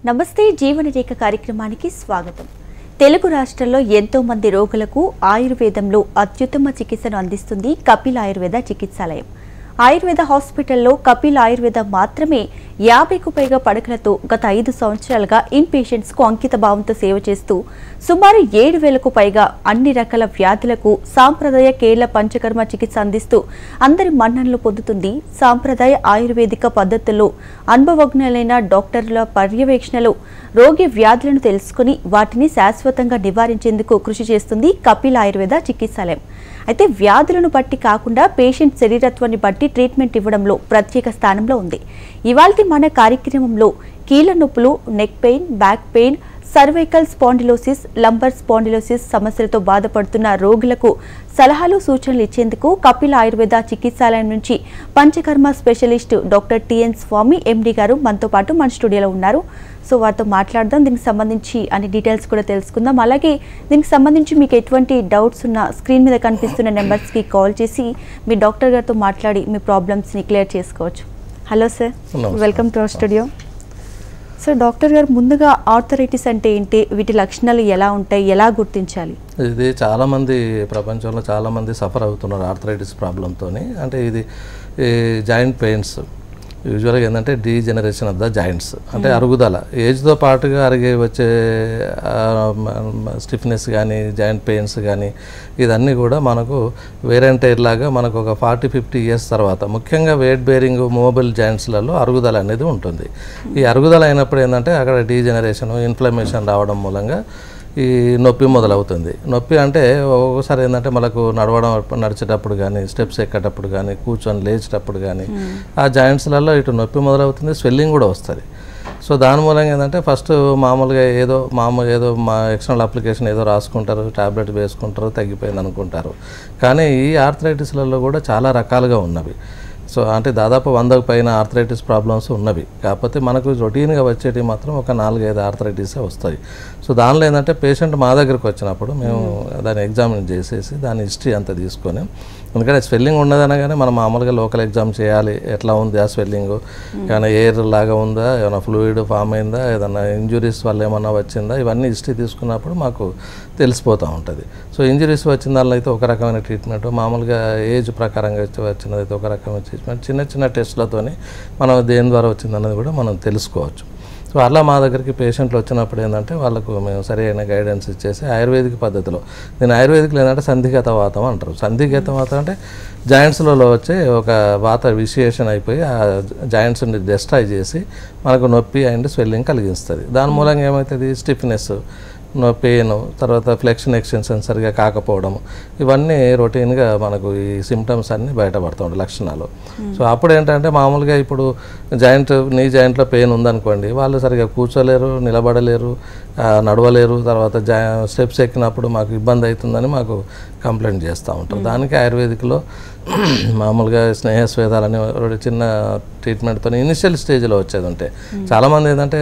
నమస్తే జీవన రేఖ కార్యక్రమానికి స్వాగతం. తెలుగు రాష్ట్రాల్లో ఎంతో మంది రోగులకు ఆయుర్వేదంలో అత్యుత్తమ చికిత్సను అందిస్తుంది కపిల్ ఆయుర్వేద చికిత్సాలయం. ఆయుర్వేద హాస్పిటల్లో కపిల్ ఆయుర్వేద మాత్రమే 50కు పైగా పడకలతో గత 5 సంవత్సరాలుగా ఇన్ పేషెంట్స్ కు అంకిత భావంతో సేవ చేస్తూ సుమారు 7,000కు పైగా అన్ని రకాల వ్యాధులకు సాంప్రదాయ కేరళ పంచకర్మ చికిత్స అందిస్తూ అందరి మన్ననలు పొందుతుంది. సాంప్రదాయ ఆయుర్వేదిక పద్ధతుల్లో అనుభవజ్ఞులైన డాక్టర్ల పర్యవేక్షణలో రోగి వ్యాధులను తెలుసుకుని వాటిని శాశ్వతంగా నివారించేందుకు కృషి చేస్తుంది కపిల్ ఆయుర్వేద చికిత్సాలయం. అయితే వ్యాధులను బట్టి కాకుండా పేషెంట్ శరీరత్వాన్ని బట్టి ట్రీట్మెంట్ ఇవ్వడంలో ప్రత్యేక స్థానంలో ఉంది. ఇవాల్టి మన కార్యక్రమంలో కీళ్ళ నొప్పులు, neck pain, back pain, cervical spondylosis, lumbar spondylosis సమస్యలతో బాధపడుతున్న రోగులకు సలహాలు, సూచనలు ఇచ్చేందుకు కపిల్ ఆయుర్వేద చికిత్సాలయం నుంచి పంచకర్మ స్పెషలిస్ట్ డాక్టర్ టిఎన్ స్వామి ఎండి గారు మనతో పాటు మన స్టూడియోలో ఉన్నారు. సో వారితో మాట్లాడదాం. దీనికి సంబంధించి అన్ని డీటెయిల్స్ కూడా తెలుసుకుందాం. అలాగే దీనికి సంబంధించి మీకు ఎటువంటి డౌట్స్ ఉన్నా స్క్రీన్ మీద కనిపిస్తున్న నెంబర్స్కి కాల్ చేసి మీ డాక్టర్ గారితో మాట్లాడి మీ ప్రాబ్లమ్స్ని క్లియర్ చేసుకోవచ్చు. Hello sir, welcome to our studio. So doctor గారు, ముందుగా ఆర్థరైటిస్ అంటే ఏంటి, వీటి లక్షణాలు ఎలా ఉంటాయి, ఎలా గుర్తించాలి? ఇది చాలామంది ప్రపంచంలో చాలామంది సఫర్ అవుతున్నారు ఆర్థరైటిస్ ప్రాబ్లంతో. అంటే ఇది జాయింట్ పెయిన్స్ యూజువల్గా ఏంటంటే డీజనరేషన్ ఆఫ్ ద జాయింట్స్, అంటే అరుగుదల, ఏజ్తో పాటుగా అరిగే వచ్చే స్టిఫ్నెస్ కానీ జాయింట్ పెయిన్స్ కానీ ఇదన్నీ కూడా మనకు వేర్ అండ్ టైర్ లాగా మనకు ఒక 40-50 ఇయర్స్ తర్వాత ముఖ్యంగా వెయిట్ బేరింగ్ మూవబుల్ జాయింట్స్లలో అరుగుదల అనేది ఉంటుంది. ఈ అరుగుదల అయినప్పుడు ఏంటంటే అక్కడ డీజనరేషన్, ఇన్ఫ్లమేషన్ రావడం మూలంగా ఈ నొప్పి మొదలవుతుంది. నొప్పి అంటే ఒక్కొక్కసారి ఏంటంటే మనకు నడిచేటప్పుడు కానీ, స్టెప్స్ ఎక్కేటప్పుడు కానీ, కూర్చొని లేచేటప్పుడు కానీ ఆ జాయింట్స్లలో ఇటు నొప్పి మొదలవుతుంది, స్వెల్లింగ్ కూడా వస్తుంది. సో దాని మూలంగా ఏంటంటే ఫస్ట్ మామూలుగా ఏదో మా ఎక్స్టర్నల్ అప్లికేషన్ ఏదో రాసుకుంటారు, టాబ్లెట్ వేసుకుంటారు, తగ్గిపోయింది అనుకుంటారు. కానీ ఈ ఆర్థరైటిస్లలో కూడా చాలా రకాలుగా ఉన్నవి. సో అంటే దాదాపు 100కు పైన ఆర్థరైటిస్ ప్రాబ్లమ్స్ ఉన్నవి. కాకపోతే మనకు రొటీన్గా వచ్చేటివి మాత్రం ఒక 4-5 ఆర్థరైటిసే వస్తాయి. సో దానిలో ఏంటంటే పేషెంట్ మా దగ్గరికి వచ్చినప్పుడు మేము దాన్ని ఎగ్జామిన్ చేసేసి దాని హిస్టరీ అంతా తీసుకొని, ఎందుకంటే స్వెల్లింగ్ ఉన్నదనగానే మనం మామూలుగా లోకల్ ఎగ్జామ్ చేయాలి, ఎట్లా ఉంది ఆ స్వెల్లింగ్, ఏమైనా ఎయిర్ లాగా ఉందా, ఏమైనా ఫ్లూయిడ్ ఫామ్ అయిందా, ఏదైనా ఇంజురీస్ వల్ల ఏమన్నా వచ్చిందా, ఇవన్నీ హిస్టరీ తీసుకున్నప్పుడు మాకు తెలిసిపోతూ ఉంటుంది. సో ఇంజురీస్ వచ్చిన దానిలో అయితే ఒక రకమైన ట్రీట్మెంట్, మామూలుగా ఏజ్ ప్రకారంగా వచ్చినదైతే ఒక రకమైన ట్రీట్మెంట్, చిన్న చిన్న టెస్ట్లతోని మనం దేని ద్వారా వచ్చిందన్నది కూడా మనం తెలుసుకోవచ్చు. సో అలా మా దగ్గరికి పేషెంట్లు వచ్చినప్పుడు ఏంటంటే వాళ్ళకు మేము సరైన గైడెన్స్ ఇచ్చేసి ఆయుర్వేదిక్ పద్ధతిలో, దీని ఆయుర్వేదిక్లో ఏంటంటే సంధిగత వాతం అంటారు. సంధిగత వాతం అంటే జాయింట్స్లలో వచ్చే ఒక వాత విశేషణ అయిపోయి ఆ జాయింట్స్ని డిస్ట్రాయ్ చేసి మనకు నొప్పి అండ్ స్వెల్లింగ్ కలిగిస్తుంది. దాని మూలంగా ఏమవుతుంది, స్టిఫ్నెస్, పెయిన్, తర్వాత ఫ్లెక్షన్ ఎక్స్టెన్షన్ సరిగా కాకపోవడం, ఇవన్నీ రొటీన్గా మనకు ఈ సిమ్టమ్స్ అన్నీ బయటపడుతూ ఉంటాయి లక్షణాలు. సో అప్పుడు ఏంటంటే మామూలుగా ఇప్పుడు నీ జాయింట్లో పెయిన్ ఉందనుకోండి, వాళ్ళు సరిగా కూర్చోలేరు, నిలబడలేరు, నడవలేరు, తర్వాత స్టెప్స్ ఎక్కినప్పుడు మాకు ఇబ్బంది అవుతుందని మాకు కంప్లైంట్ చేస్తూ ఉంటారు. దానికి ఆయుర్వేదిక్లో మామూలుగా స్నేహస్వేదాలని చిన్న ట్రీట్మెంట్తో ఇనిషియల్ స్టేజ్లో వచ్చేది ఉంటే, చాలామంది ఏంటంటే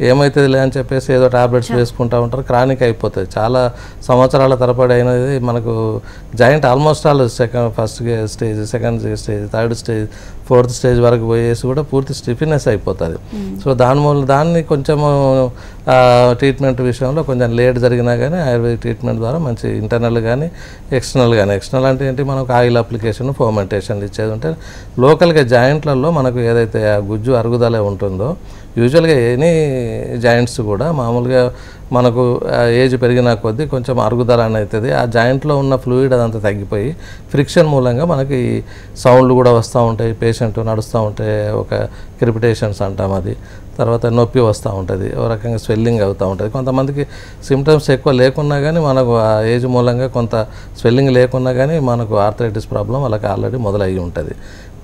ఏమవుతుందిలే అని చెప్పేసి ఏదో టాబ్లెట్స్ వేసుకుంటూ ఉంటారు, క్రానిక్ అయిపోతుంది. చాలా సంవత్సరాల తరబడి అయినది మనకు joint almost all first stage, second stage, third stage, fourth stage వరకు పోయేసి కూడా పూర్తి స్టిఫ్నెస్ అయిపోతుంది. సో దాన్ని కొంచెము ట్రీట్మెంట్ విషయంలో కొంచెం లేట్ జరిగినా కానీ ఆయుర్వేదిక్ ట్రీట్మెంట్ ద్వారా మంచి ఇంటర్నల్ కానీ ఎక్స్టర్నల్ కానీ, ఎక్స్టర్నల్ అంటే ఏంటి, మనకు ఆయిల్ అప్లికేషన్, ఫోమెంటేషన్ ఇచ్చేది ఉంటే లోకల్గా జాయింట్లలో మనకు ఏదైతే ఆ గుజ్జు అరుగుదల ఉంటుందో, యూజువల్గా ఎనీ జాయింట్స్ కూడా మామూలుగా మనకు ఏజ్ పెరిగిన కొద్దీ కొంచెం అరుగుదల అని అవుతుంది. ఆ జాయింట్లో ఉన్న ఫ్లూయిడ్ అదంతా తగ్గిపోయి ఫ్రిక్షన్ మూలంగా మనకి సౌండ్లు కూడా వస్తూ ఉంటాయి, పేషెంట్ నడుస్తూ ఉంటే ఒక క్రిపిటేషన్స్ అంటాం అది, తర్వాత నొప్పి వస్తూ ఉంటుంది, ఓ రకంగా స్వెల్లింగ్ అవుతూ ఉంటుంది. కొంతమందికి సిమ్టమ్స్ ఎక్కువ లేకున్నా కానీ మనకు ఆ ఏజ్ మూలంగా కొంత స్వెల్లింగ్ లేకున్నా కానీ మనకు ఆర్థరైటిస్ ప్రాబ్లం వాళ్ళకి ఆల్రెడీ మొదలయ్యి ఉంటుంది.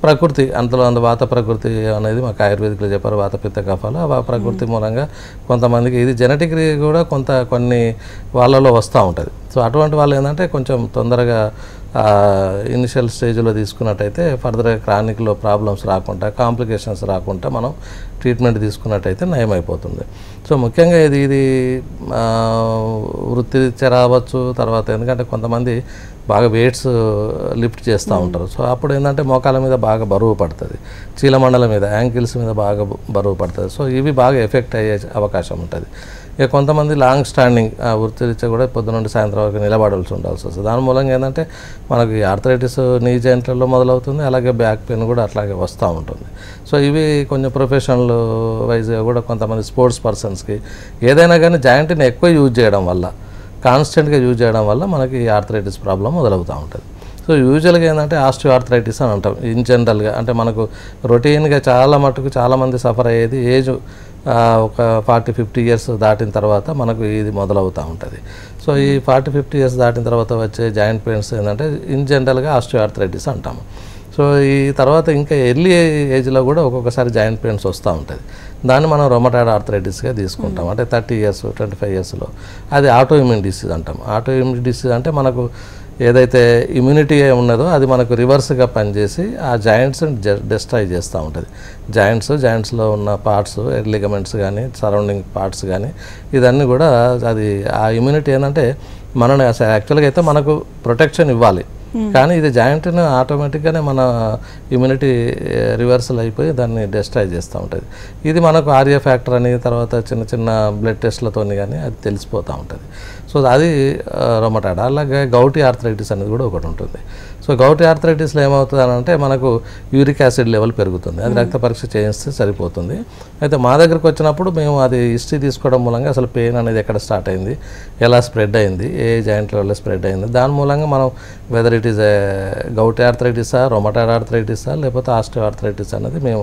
ప్రకృతి అంతలో వాత ప్రకృతి అనేది మాకు ఆయుర్వేదిక్లో చెప్పారు, వాత పిత్త కఫాలు. ఆ ప్రకృతి మూలంగా కొంతమందికి ఇది జెనెటిక్ కూడా కొన్ని వాళ్ళలో వస్తూ ఉంటుంది. సో అటువంటి వాళ్ళు ఏంటంటే కొంచెం తొందరగా ఇనిషియల్ స్టేజ్లో తీసుకున్నట్టయితే ఫర్దర్గా క్రానిక్లో ప్రాబ్లమ్స్ రాకుండా కాంప్లికేషన్స్ రాకుండా మనం ట్రీట్మెంట్ తీసుకున్నట్టయితే నయమైపోతుంది. సో ముఖ్యంగా ఇది వృత్తిరీత్యా రావచ్చు. తర్వాత ఎందుకంటే కొంతమంది బాగా వెయిట్స్ లిఫ్ట్ చేస్తూ ఉంటారు. సో అప్పుడు ఏంటంటే మోకాల మీద బాగా బరువు పడుతుంది, చీలమండల మీద యాంకిల్స్ మీద బాగా బరువు పడుతుంది. సో ఇవి బాగా ఎఫెక్ట్ అయ్యే అవకాశం ఉంటుంది. ఇక కొంతమంది లాంగ్ స్టాండింగ్ వృత్తిరీత్యా కూడా పొద్దు నుండి సాయంత్రం వరకు నిలబడాల్సి వస్తుంది. దాని మూలంగా ఏంటంటే మనకి ఆర్థరైటిస్ నీ జాయింట్లలో మొదలవుతుంది, అలాగే బ్యాక్ పెయిన్ కూడా అట్లాగే వస్తూ ఉంటుంది. సో ఇవి కొంచెం ప్రొఫెషనల్ వైజ్గా కూడా కొంతమంది స్పోర్ట్స్ పర్సన్స్కి ఏదైనా కానీ జాయింట్ని ఎక్కువ యూజ్ చేయడం వల్ల, కాన్స్టెంట్గా యూజ్ చేయడం వల్ల మనకి ఆర్థరైటిస్ ప్రాబ్లం మొదలవుతూ ఉంటుంది. సో యూజువల్గా ఏంటంటే ఆస్టియో ఆర్థరైటిస్ అని అంటాం ఇన్ జనరల్గా. అంటే మనకు రొటీన్గా చాలామంది సఫర్ అయ్యేది ఏజ్ ఒక 40-50 ఇయర్స్ దాటిన తర్వాత మనకు ఇది మొదలవుతూ ఉంటుంది. సో ఈ 40-50 ఇయర్స్ దాటిన తర్వాత వచ్చే జాయింట్ పెయిన్స్ ఏంటంటే ఇన్ జనరల్గా ఆస్టియో ఆర్థరైటిస్ అంటాము. సో ఈ తర్వాత ఇంకా ఎర్లీ ఏజ్లో కూడా ఒక్కొక్కసారి జాయింట్ పెయిన్స్ వస్తూ ఉంటుంది. దాన్ని మనం రొమటాయిడ్ ఆర్థరైటిస్గా తీసుకుంటాం. అంటే 30 ఇయర్స్ 25 ఇయర్స్లో అది ఆటో ఇమ్యూన్ డిసీజ్ అంటాం. ఆటో ఇమ్యూన్ డిసీజ్ అంటే మనకు ఏదైతే ఇమ్యూనిటీ ఉన్నదో అది మనకు రివర్స్గా పనిచేసి ఆ జాయింట్స్ని డిస్ట్రాయ్ చేస్తూ ఉంటుంది. జాయింట్స్లో ఉన్న పార్ట్స్, లిగమెంట్స్ కానీ సరౌండింగ్ పార్ట్స్ కానీ ఇదన్నీ కూడా అది ఆ ఇమ్యూనిటీ ఏంటంటే మనని యాక్చువల్గా అయితే మనకు ప్రొటెక్షన్ ఇవ్వాలి, కానీ ఇది జాయింట్ని ఆటోమేటిక్గానే మన ఇమ్యూనిటీ రివర్సల్ అయిపోయి దాన్ని డిస్ట్రాయ్ చేస్తూ ఉంటుంది. ఇది మనకు ఆర్ఏ ఫ్యాక్టర్ అని తర్వాత చిన్న చిన్న బ్లడ్ టెస్ట్లతో కానీ అది తెలిసిపోతూ ఉంటుంది. సో అది రొమటాయిడ్. అలాగే గౌటీ ఆర్థరైటిస్ అనేది కూడా ఒకటి ఉంటుంది. సో గౌటీ ఆర్థరైటిస్లో ఏమవుతుంది అంటే మనకు యూరిక్ యాసిడ్ లెవెల్ పెరుగుతుంది, అది రక్త పరీక్ష చేయిస్తే సరిపోతుంది. అయితే మా దగ్గరకు వచ్చినప్పుడు మేము అది హిస్టరీ తీసుకోవడం మూలంగా అసలు పెయిన్ అనేది ఎక్కడ స్టార్ట్ అయింది, ఎలా స్ప్రెడ్ అయింది, ఏ జాయింట్ వల్ల స్ప్రెడ్ అయింది, దాని మూలంగా మనం వెదర్ ఇట్ ఈస్ గౌటీ ఆర్థరైటిసా, రొమటాయిడ్ ఆర్థరైటిసా లేకపోతే ఆస్టియో ఆర్థరైటిస్ అనేది మేము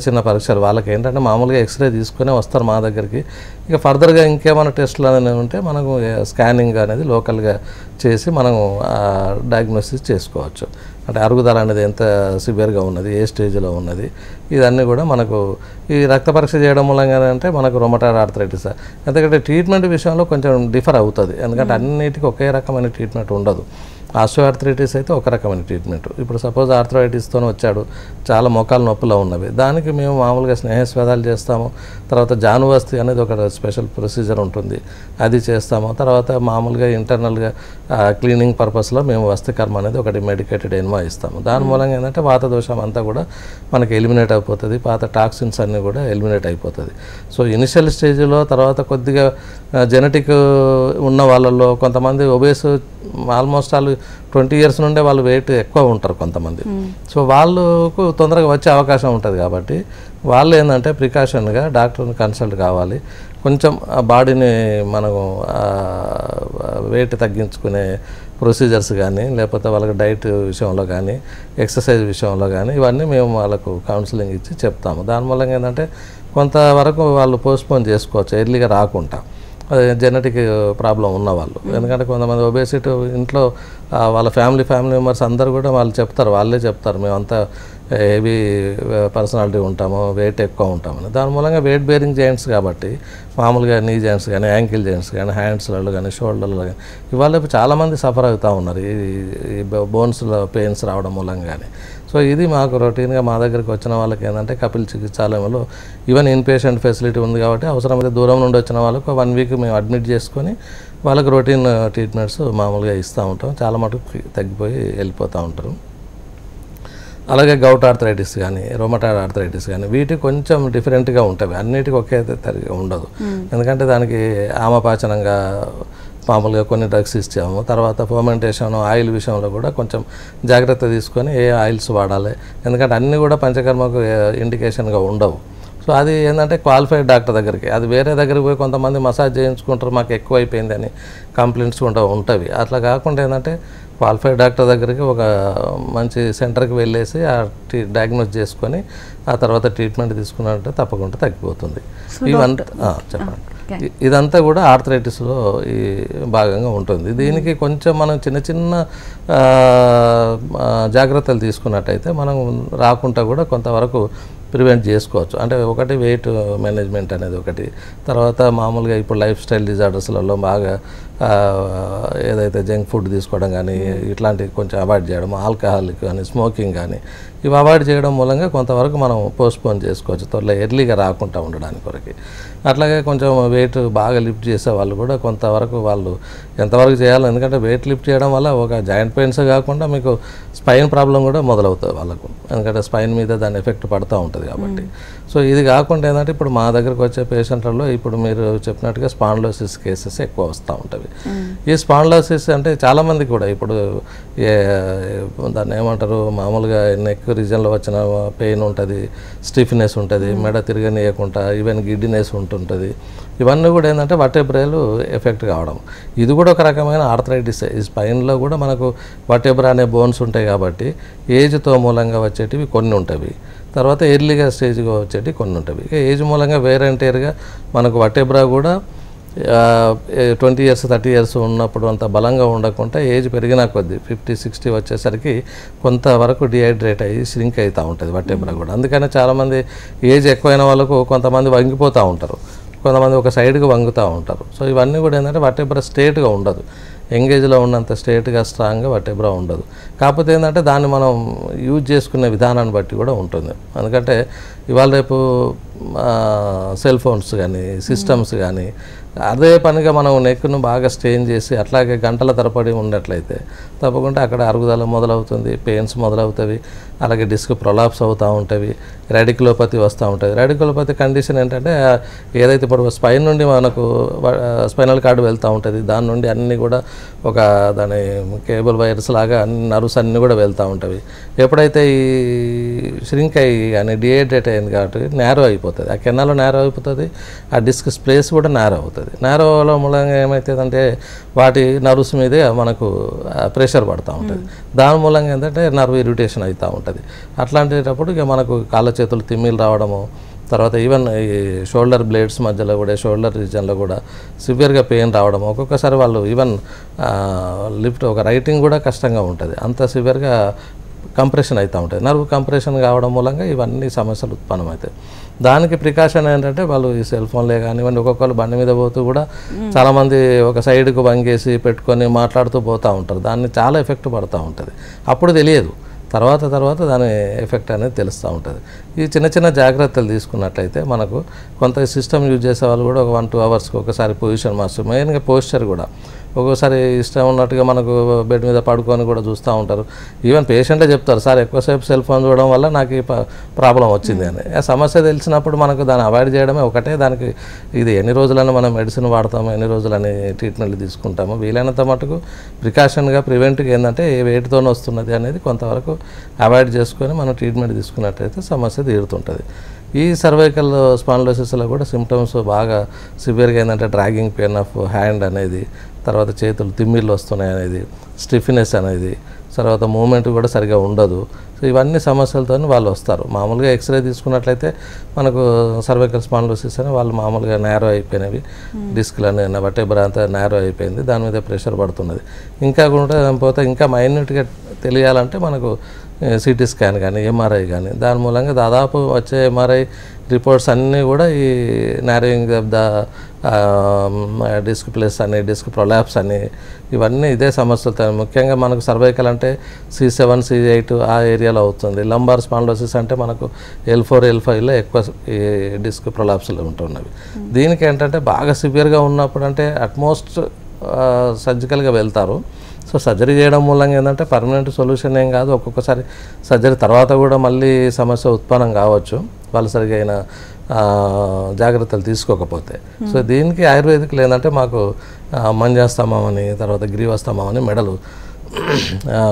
చిన్న పరీక్షలు వాళ్ళకి ఏంటంటే మామూలుగా ఎక్స్రే తీసుకునే వస్తారు మా దగ్గరికి. ఇక ఫర్దర్గా ఇంకేమైనా టెస్టులు అనేవి ఉంటే మనకు స్కానింగ్ అనేది లోకల్గా చేసి మనం డయాగ్నోసిస్ చేసుకోవచ్చు. అంటే అరుగుదల అనేది ఎంత సివియర్గా ఉన్నది, ఏ స్టేజ్లో ఉన్నది, ఇదన్నీ కూడా మనకు ఈ రక్త పరీక్ష చేయడం మూలంగా అంటే మనకు రొమటాయిడ్ ఆర్థరైటిస్. ఎందుకంటే ట్రీట్మెంట్ విషయంలో కొంచెం డిఫర్ అవుతుంది, ఎందుకంటే అన్నిటికీ ఒకే రకమైన ట్రీట్మెంట్ ఉండదు. ఆస్టియో ఆర్థరైటిస్ అయితే ఒక రకమైన ట్రీట్మెంట్. ఇప్పుడు సపోజ్ ఆర్థరైటిస్తో వచ్చాడు, చాలా మోకాలు నొప్పులో ఉన్నవి, దానికి మేము మామూలుగా స్నేహస్వేదాలు చేస్తాము. తర్వాత జానువస్తి అనేది ఒక స్పెషల్ ప్రొసీజర్ ఉంటుంది, అది చేస్తాము. తర్వాత మామూలుగా ఇంటర్నల్గా క్లీనింగ్ పర్పస్లో మేము వస్తికర్మ అనేది ఒకటి మెడికేటెడ్ ఎన్మా ఇస్తాము. దాని మూలంగా ఏంటంటే వాత దోషం అంతా కూడా మనకి ఎలిమినేట్ అయిపోతుంది, పాత టాక్సిన్స్ అన్నీ కూడా ఎలిమినేట్ అయిపోతుంది. సో ఇనిషియల్ స్టేజ్లో తర్వాత కొద్దిగా జెనెటిక్ ఉన్న వాళ్ళల్లో కొంతమంది ఒబేస్ ఆల్మోస్ట్ వాళ్ళు 20 ఇయర్స్ నుండే వాళ్ళు వెయిట్ ఎక్కువ ఉంటారు కొంతమంది. సో వాళ్ళకు తొందరగా వచ్చే అవకాశం ఉంటుంది. కాబట్టి వాళ్ళు ఏంటంటే ప్రికాషన్గా డాక్టర్ని కన్సల్ట్ కావాలి. కొంచెం బాడీని మనము వెయిట్ తగ్గించుకునే ప్రొసీజర్స్ కానీ లేకపోతే వాళ్ళకి డైట్ విషయంలో కానీ ఎక్సర్సైజ్ విషయంలో కానీ ఇవన్నీ మేము వాళ్ళకు కౌన్సిలింగ్ ఇచ్చి చెప్తాము. దాని మూలంగా ఏంటంటే కొంతవరకు వాళ్ళు పోస్ట్పోన్ చేసుకోవచ్చు ఎర్లీగా రాకుండా, జెనెటిక్ ప్రాబ్లం ఉన్నవాళ్ళు. ఎందుకంటే కొంతమంది ఒబేసిటీ ఇంట్లో వాళ్ళ ఫ్యామిలీ మెంబర్స్ అందరూ కూడా వాళ్ళే చెప్తారు మేమంతా హెవీ పర్సనాలిటీ ఉంటాము, వెయిట్ ఎక్కువ ఉంటామని. దాని మూలంగా వెయిట్ బేరింగ్ జాయింట్స్ కాబట్టి మామూలుగా నీ జాయింట్స్ కానీ యాంకిల్ జాయింట్స్ కానీ హ్యాండ్స్లలో కానీ షోల్డర్లో కానీ ఇవాళ చాలామంది సఫర్ అవుతూ ఉన్నారు ఈ బోన్స్లో పెయిన్స్ రావడం మూలంగా కానీ. సో ఇది మాకు రొటీన్గా మా దగ్గరికి వచ్చిన వాళ్ళకి ఏంటంటే కపిల్ చికిత్సాలయంలో ఈవెన్ ఇన్ పేషెంట్ ఫెసిలిటీ ఉంది కాబట్టి అవసరమైతే దూరం నుండి వచ్చిన వాళ్ళకు 1 వీక్ మేము అడ్మిట్ చేసుకొని వాళ్ళకి రొటీన్ ట్రీట్మెంట్స్ మామూలుగా ఇస్తూ ఉంటాం. చాలా మటుకు తగ్గిపోయి వెళ్ళిపోతూ ఉంటారు. అలాగే గౌట్ ఆర్థరైటిస్ కానీ రొమటాయిడ్ ఆర్థరైటిస్ కానీ వీటి కొంచెం డిఫరెంట్గా ఉంటాయి, అన్నిటికీ ఒకే తరిగా ఉండదు. ఎందుకంటే దానికి ఆమపాచనంగా మామూలుగా కొన్ని డ్రగ్స్ ఇచ్చాము. తర్వాత ఫర్మెంటేషన్ ఆయిల్ విషయంలో కూడా కొంచెం జాగ్రత్త తీసుకొని ఏ ఆయిల్స్ వాడాలి, ఎందుకంటే అన్నీ కూడా పంచకర్మకు ఇండికేషన్గా ఉండవు. సో అది ఏంటంటే క్వాలిఫైడ్ డాక్టర్ దగ్గరికి, అది వేరే దగ్గరికి పోయి కొంతమంది మసాజ్ చేయించుకుంటారు మాకు ఎక్కువ అయిపోయింది అని కంప్లైంట్స్ కూడా ఉంటాయి. అట్లా కాకుండా ఏంటంటే క్వాలిఫైడ్ డాక్టర్ దగ్గరికి ఒక మంచి సెంటర్కి వెళ్ళేసి ఆ డయాగ్నోస్ చేసుకొని ఆ తర్వాత ట్రీట్మెంట్ తీసుకున్నట్టే తప్పకుండా తగ్గిపోతుంది. ఇవంతా చెప్పండి. ఇదంతా కూడా ఆర్థరైటిస్లో ఈ భాగంగా ఉంటుంది. దీనికి కొంచెం మనం చిన్న జాగ్రత్తలు తీసుకున్నట్టయితే మనం రాకుండా కూడా కొంతవరకు ప్రివెంట్ చేసుకోవచ్చు. అంటే ఒకటి వెయిట్ మేనేజ్మెంట్ అనేది ఒకటి, తర్వాత మామూలుగా ఇప్పుడు లైఫ్ స్టైల్ డిజార్డర్స్లలో బాగా ఏదైతే జంక్ ఫుడ్ తీసుకోవడం కానీ ఇట్లాంటివి కొంచెం అవాయిడ్ చేయడం, ఆల్కహాల్ కానీ స్మోకింగ్ కానీ ఇవి అవాయిడ్ చేయడం మూలంగా కొంతవరకు మనం పోస్ట్పోన్ చేసుకోవచ్చు, త్వరలో ఎర్లీగా రాకుండా ఉండడానికి కొరకు. అట్లాగే కొంచెం వెయిట్ బాగా లిఫ్ట్ చేసే వాళ్ళు కూడా కొంతవరకు వాళ్ళు ఎంతవరకు చేయాలి, ఎందుకంటే వెయిట్ లిఫ్ట్ చేయడం వల్ల ఒక జాయింట్ పెయిన్స్ కాకుండా మీకు స్పైన్ ప్రాబ్లం కూడా మొదలవుతుంది వాళ్ళకు, ఎందుకంటే స్పైన్ మీద దాని ఎఫెక్ట్ పడుతూ ఉంటుంది కాబట్టి. సో ఇది కాకుండా ఏంటంటే ఇప్పుడు మా దగ్గరకు వచ్చే పేషెంట్లలో ఇప్పుడు మీరు చెప్పినట్టుగా స్పాండిలోసిస్ కేసెస్ ఎక్కువ వస్తూ ఉంటుంది. ఈ స్పాండిలోసిస్ అంటే చాలామంది కూడా ఇప్పుడు దాన్ని ఏమంటారు, మామూలుగా నెక్ రీజన్లో వచ్చిన పెయిన్ ఉంటుంది, స్టిఫ్నెస్ ఉంటుంది, మెడ తిరగనీయకుండా ఈవెన్ గిడ్డినెస్ ఉంటుంటుంది. ఇవన్నీ కూడా ఏంటంటే వర్టెబ్రాలు ఎఫెక్ట్ కావడం. ఇది కూడా ఒక రకమైన ఆర్థరైటిస్. ఈ స్పైన్లో కూడా మనకు వర్టెబ్రా అనే బోన్స్ ఉంటాయి కాబట్టి ఏజ్తో మూలంగా వచ్చేటివి కొన్ని ఉంటాయి, తర్వాత ఎర్లీగా స్టేజ్గా వచ్చేటివి కొన్ని ఉంటాయి. ఏజ్ మూలంగా వేర్ అండ్ టేర్గా మనకు వర్టెబ్రా కూడా 20 years 30 years ఉన్నప్పుడు అంత బలంగా ఉండకుండా ఏజ్ పెరిగినా కొద్దీ 50-60 వచ్చేసరికి కొంతవరకు డిహైడ్రేట్ అయ్యి ష్రింక్ అవుతూ ఉంటుంది వర్టెబ్రా కూడా. అందుకని చాలామంది ఏజ్ ఎక్కువైన వాళ్ళకు కొంతమంది వంగిపోతూ ఉంటారు, కొంతమంది ఒక సైడ్కి వంగుతూ ఉంటారు. సో ఇవన్నీ కూడా ఏంటంటే వర్టెబ్రా స్ట్రేట్గా ఉండదు, ఎంగేజ్లో ఉన్నంత స్ట్రేట్గా స్ట్రాంగ్గా వర్టెబ్రా ఉండదు. కాకపోతే ఏంటంటే దాన్ని మనం యూజ్ చేసుకునే విధానాన్ని బట్టి కూడా ఉంటుంది. ఎందుకంటే ఇవాళ రేపు సెల్ ఫోన్స్ కానీ సిస్టమ్స్ కానీ అదే పనిగా మనం నెక్ను బాగా స్ట్రెయిన్ చేసి అట్లాగే గంటల తరబడి ఉన్నట్లయితే తప్పకుండా అక్కడ అరుగుదల మొదలవుతుంది, పెయిన్స్ మొదలవుతాయి, అలాగే డిస్క్ ప్రొలాప్స్ అవుతూ ఉంటాయి, రాడికులోపతి వస్తూ ఉంటుంది. రాడికులోపతి కండిషన్ ఏంటంటే ఏదైతే ఇప్పుడు స్పైన్ నుండి మనకు స్పైనల్ కార్డు వెళ్తూ ఉంటుంది, దాని నుండి అన్నీ కూడా ఒక దాని కేబుల్ వైర్స్ లాగా అన్ని నర్వ్స్ అన్నీ కూడా వెళ్తూ ఉంటాయి. ఎప్పుడైతే ఈ ష్రింక్ అయ్యి కానీ డిహైడ్రేట్ అయింది కాబట్టి నేరో అయిపోతుంది, ఆ కెనాల్లో నేరో అయిపోతుంది, ఆ డిస్క్ స్పేస్ కూడా నేరో అవుతుంది. నేరోలో మూలంగా ఏమవుతుందంటే వాటి నర్వ్స్ మీదే మనకు ప్రెషర్ పడుతూ ఉంటుంది, దాని మూలంగా ఏంటంటే నర్వ్ ఇరిటేషన్ అవుతూ ఉంటుంది. అట్లాంటప్పుడు ఇక మనకు కాళ్ళ చేతులు తిమ్మిలు రావడము, తర్వాత ఈవెన్ ఈ షోల్డర్ బ్లేడ్స్ మధ్యలో కూడా షోల్డర్ రీజన్లో కూడా సివియర్గా పెయిన్ రావడం, ఒక్కొక్కసారి వాళ్ళు ఈవెన్ లిఫ్ట్ ఒక రైటింగ్ కూడా కష్టంగా ఉంటుంది, అంత సివియర్గా కంప్రెషన్ అవుతూ ఉంటుంది. నర్వ్ కంప్రెషన్ కావడం మూలంగా ఇవన్నీ సమస్యలు ఉత్పన్నమవుతాయి. దానికి ప్రికాషన్ ఏంటంటే వాళ్ళు ఈ సెల్ ఫోన్లే కానివ్వండి, ఒక్కొక్కరు బండి మీద పోతూ కూడా చాలామంది ఒక సైడ్కు వంగేసి పెట్టుకొని మాట్లాడుతూ పోతూ ఉంటారు, దాన్ని చాలా ఎఫెక్ట్ పడుతూ ఉంటుంది. అప్పుడు తెలియదు, తర్వాత దాని ఎఫెక్ట్ అనేది తెలుస్తూ ఉంటుంది. ఈ చిన్న చిన్న జాగ్రత్తలు తీసుకున్నట్లయితే మనకు కొంత సిస్టమ్ యూజ్ చేసే వాళ్ళు కూడా ఒక 1-2 అవర్స్కి ఒకసారి పొజిషన్ మార్చు, మెయిన్గా పోస్చర్ కూడా ఒక్కోసారి ఇష్టం ఉన్నట్టుగా మనకు బెడ్ మీద పడుకొని కూడా చూస్తూ ఉంటారు. ఈవెన్ పేషెంటే చెప్తారు, సార్ ఎక్కువసేపు సెల్ ఫోన్ చూడడం వల్ల నాకు ఈ ప్రాబ్లం వచ్చింది అని. ఆ సమస్య తెలిసినప్పుడు మనకు దాన్ని అవాయిడ్ చేయడమే ఒకటే దానికి. ఇది ఎన్ని రోజులని మనం మెడిసిన్ వాడతాము, ఎన్ని రోజులని ట్రీట్మెంట్లు తీసుకుంటాము, వీలైనంత మటుకు ప్రికాషన్గా ప్రివెంట్గా ఏంటంటే ఏ వెయిట్తో వస్తున్నది అనేది కొంతవరకు అవాయిడ్ చేసుకొని మనం ట్రీట్మెంట్ తీసుకున్నట్టయితే సమస్య తీరుతుంటుంది. ఈ సర్వైకల్ స్పాండిలోసిస్లో కూడా సిమ్టమ్స్ బాగా సివియర్గా ఏంటంటే డ్రాగింగ్ పెయిన్ ఆఫ్ హ్యాండ్ అనేది, తర్వాత చేతులు తిమ్మిళ్ళు వస్తున్నాయి అనేది, స్టిఫ్నెస్ అనేది, తర్వాత మూమెంట్ కూడా సరిగా ఉండదు. సో ఇవన్నీ సమస్యలతో వాళ్ళు వస్తారు. మామూలుగా ఎక్స్రే తీసుకున్నట్లయితే మనకు సర్వైకల్ స్పాండిలోసిస్ అని వాళ్ళు మామూలుగా నేరో అయిపోయినవి, డిస్క్లని వర్టెబ్రా అంతా నేరో అయిపోయింది, దాని మీద ప్రెషర్ పడుతున్నది. ఇంకా కూడా పోతే ఇంకా మైన్యూట్గా తెలియాలంటే మనకు సిటీ స్కాన్ కానీ ఎంఆర్ఐ కానీ, దాని మూలంగా దాదాపు వచ్చే ఎంఆర్ఐ రిపోర్ట్స్ అన్నీ కూడా ఈ narrowing of the disc plus అని, డిస్క్ ప్రొలాప్స్ అని, ఇవన్నీ ఇదే సమస్యలతో. ముఖ్యంగా మనకు సర్వైకల్ అంటే C7 C8 ఆ ఏరియాలో అవుతుంది. లంబార్ స్పాండిలోసిస్ అంటే మనకు L4 L5లో ఎక్కువ ఈ డిస్క్ ప్రొలాప్స్లు ఉంటున్నవి. దీనికి ఏంటంటే బాగా సివియర్గా ఉన్నప్పుడు అంటే అట్మోస్ట్ సర్జికల్గా వెళ్తారు. సో సర్జరీ చేయడం మూలంగా ఏంటంటే పర్మనెంట్ సొల్యూషన్ ఏం కాదు, ఒక్కొక్కసారి సర్జరీ తర్వాత కూడా మళ్ళీ సమస్య ఉత్పన్నం కావచ్చు వాళ్ళు సరిగా అయిన జాగ్రత్తలు తీసుకోకపోతే. సో దీనికి ఆయుర్వేదిక్లో ఏంటంటే మాకు మంజాస్తమం అని, తర్వాత గ్రీవస్తమం అని మెడలు